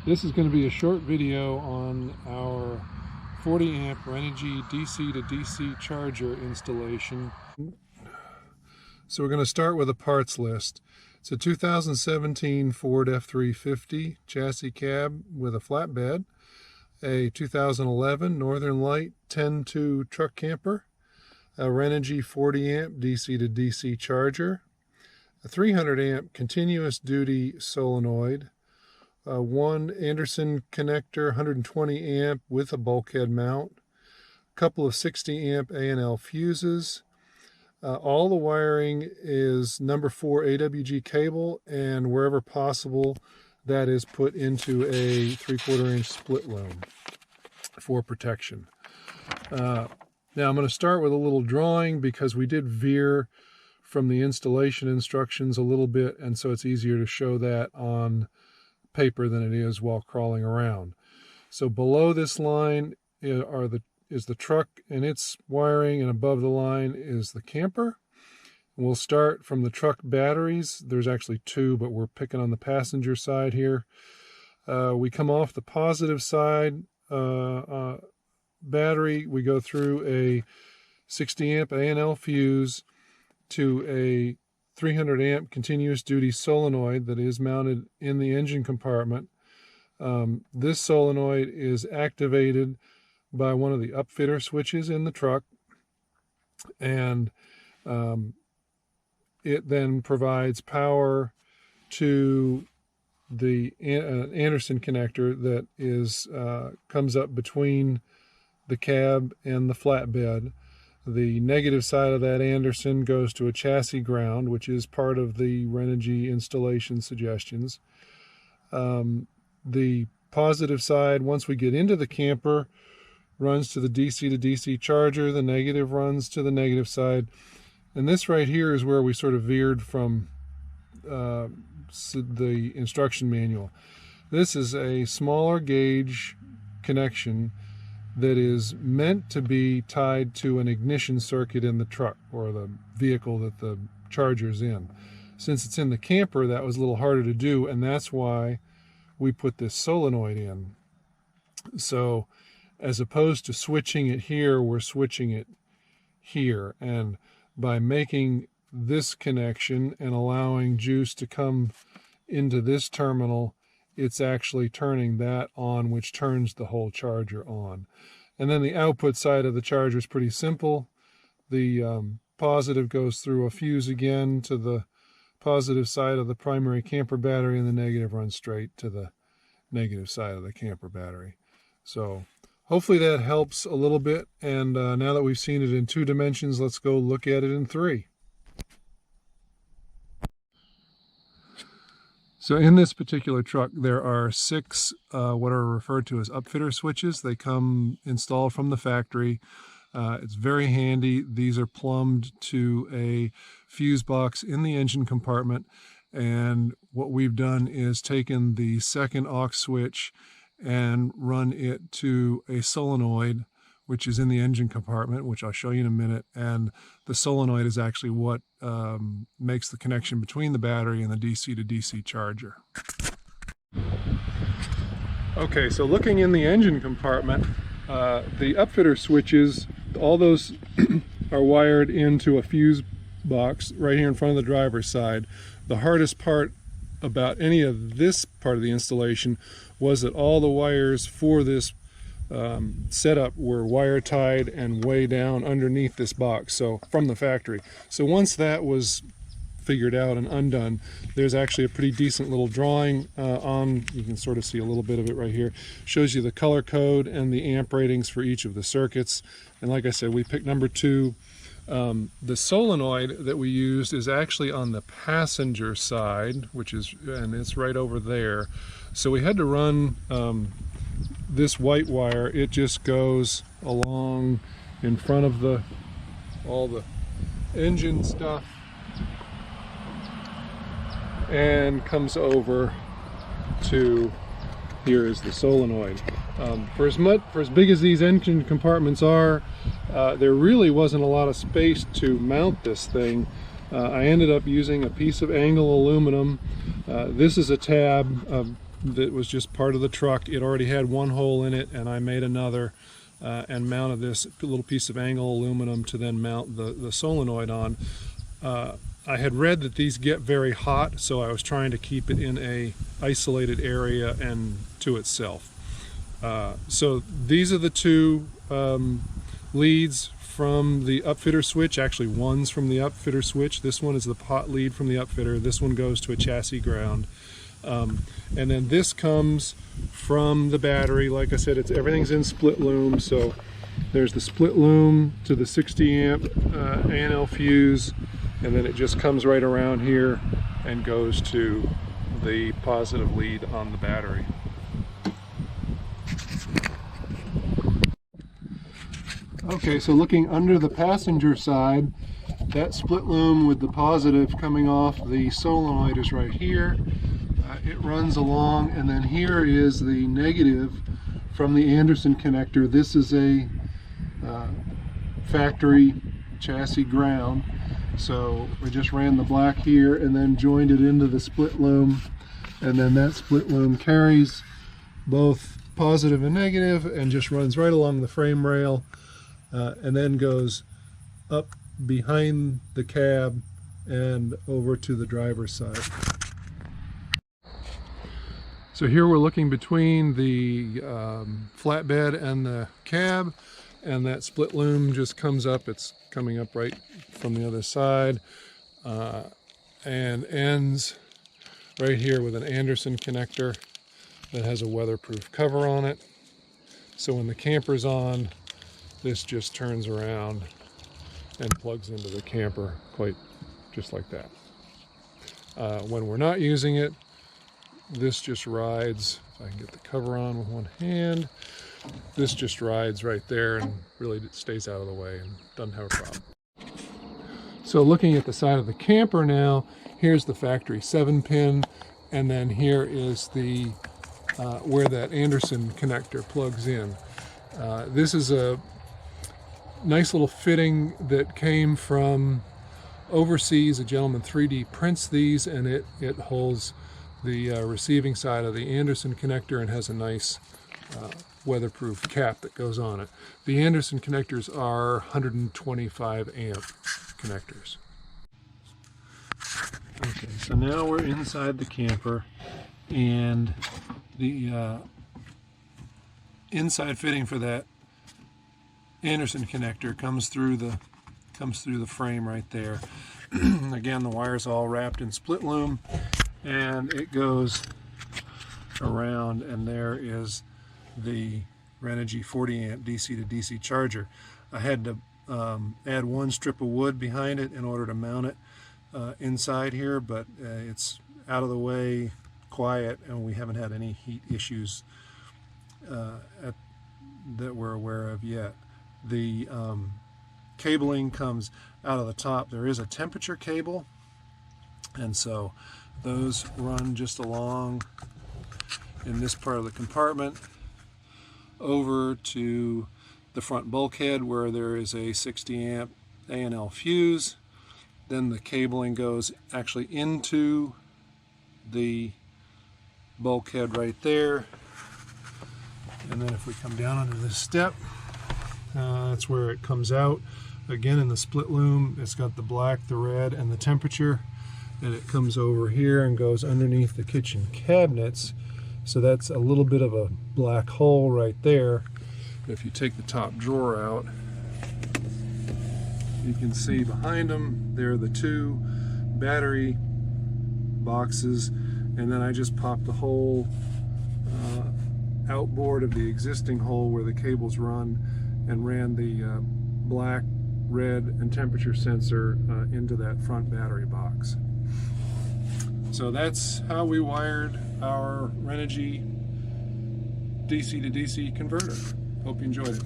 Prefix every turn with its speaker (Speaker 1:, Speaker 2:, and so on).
Speaker 1: This is going to be a short video on our 40 amp Renogy DC to DC charger installation. So we're going to start with a parts list. It's a 2017 Ford F350 chassis cab with a flatbed, a 2011 Northern Lite 10-2 truck camper, a Renogy 40 amp DC to DC charger, a 300 amp continuous duty solenoid, one Anderson connector 120 amp with a bulkhead mount, a couple of 60 amp A&L fuses. All the wiring is number 4 AWG cable, and wherever possible that is put into a 3/4 inch split loom for protection. Now I'm going to start with a little drawing because we did veer from the installation instructions a little bit, and so it's easier to show that on paper than it is while crawling around. So below this line is the truck and its wiring, and above the line is the camper. We'll start from the truck batteries. There's actually two, but we're picking on the passenger side here. We come off the positive side battery. We go through a 60 amp A&L fuse to a 300 amp continuous duty solenoid that is mounted in the engine compartment. This solenoid is activated by one of the upfitter switches in the truck, and it then provides power to the Anderson connector that is comes up between the cab and the flatbed. The negative side of that Anderson goes to a chassis ground, which is part of the Renogy installation suggestions. The positive side, once we get into the camper, runs to the DC to DC charger. The negative runs to the negative side. And this right here is where we sort of veered from the instruction manual. This is a smaller gauge connection that is meant to be tied to an ignition circuit in the truck or the vehicle that the charger's in. Since it's in the camper, that was a little harder to do, and that's why we put this solenoid in. So as opposed to switching it here, we're switching it here. And by making this connection and allowing juice to come into this terminal, it's actually turning that on, which turns the whole charger on. And then the output side of the charger is pretty simple. The positive goes through a fuse again to the positive side of the primary camper battery, and the negative runs straight to the negative side of the camper battery. So hopefully that helps a little bit. And now that we've seen it in 2 dimensions, let's go look at it in 3. So in this particular truck, there are 6 what are referred to as upfitter switches. They come installed from the factory. It's very handy. These are plumbed to a fuse box in the engine compartment. And what we've done is taken the second aux switch and run it to a solenoid, which is in the engine compartment, which I'll show you in a minute. And the solenoid is actually what makes the connection between the battery and the DC to DC charger. Okay, so looking in the engine compartment, the upfitter switches, all those are wired into a fuse box right here in front of the driver's side. The hardest part about any of this part of the installation was that all the wires for this setup were wire tied and way down underneath this box, so from the factory. So once that was figured out and undone, there's actually a pretty decent little drawing you can sort of see a little bit of it right here. Shows you the color code and the amp ratings for each of the circuits. And like I said, we picked number 2. The solenoid that we used is actually on the passenger side, and it's right over there. So we had to run this white wire. It just goes along in front of all the engine stuff and comes over to here is the solenoid. For as big as these engine compartments are, there really wasn't a lot of space to mount this thing. I ended up using a piece of angle aluminum. This is a tab that was just part of the truck. It already had one hole in it, and I made another and mounted this little piece of angle aluminum to then mount the solenoid on. I had read that these get very hot, so I was trying to keep it in a isolated area and to itself. So these are the two leads from the upfitter switch. Actually, one's from the upfitter switch. This one is the pot lead from the upfitter. This one goes to a chassis ground. And then this comes from the battery. Like I said, everything's in split loom. So there's the split loom to the 60 amp A&L fuse, and then it just comes right around here and goes to the positive lead on the battery. Okay, so looking under the passenger side, that split loom with the positive coming off the solenoid is right here. It runs along, and then here is the negative from the Anderson connector. This is a factory chassis ground, so we just ran the black here and then joined it into the split loom, and then that split loom carries both positive and negative and just runs right along the frame rail, and then goes up behind the cab and over to the driver's side. So here we're looking between the flatbed and the cab, and that split loom just comes up. It's coming up right from the other side and ends right here with an Anderson connector that has a weatherproof cover on it. So when the camper's on, this just turns around and plugs into the camper quite just like that. When we're not using it, this just rides. If I can get the cover on with one hand, this just rides right there and really stays out of the way and doesn't have a problem. So looking at the side of the camper now, here's the factory 7-pin, and then here is the where that Anderson connector plugs in. This is a nice little fitting that came from overseas. A gentleman 3D prints these, and it holds the receiving side of the Anderson connector and has a nice weatherproof cap that goes on it. The Anderson connectors are 125 amp connectors. Okay, so now we're inside the camper, and the inside fitting for that Anderson connector comes through the frame right there. Again, the wire's all wrapped in split loom, and it goes around, and there is the Renogy 40amp DC to DC charger. I had to add one strip of wood behind it in order to mount it inside here, but it's out of the way, quiet, and we haven't had any heat issues that we're aware of yet. The cabling comes out of the top. There is a temperature cable, and so those run just along in this part of the compartment over to the front bulkhead where there is a 60 amp A&L fuse. Then the cabling goes actually into the bulkhead right there, and then if we come down under this step, that's where it comes out. Again, in the split loom, it's got the black, the red, and the temperature, and it comes over here and goes underneath the kitchen cabinets. So that's a little bit of a black hole right there. If you take the top drawer out, you can see behind them there are the two battery boxes, and then I just popped the whole outboard of the existing hole where the cables run and ran the black, red, and temperature sensor into that front battery box. So that's how we wired our Renogy DC to DC converter. Hope you enjoyed it.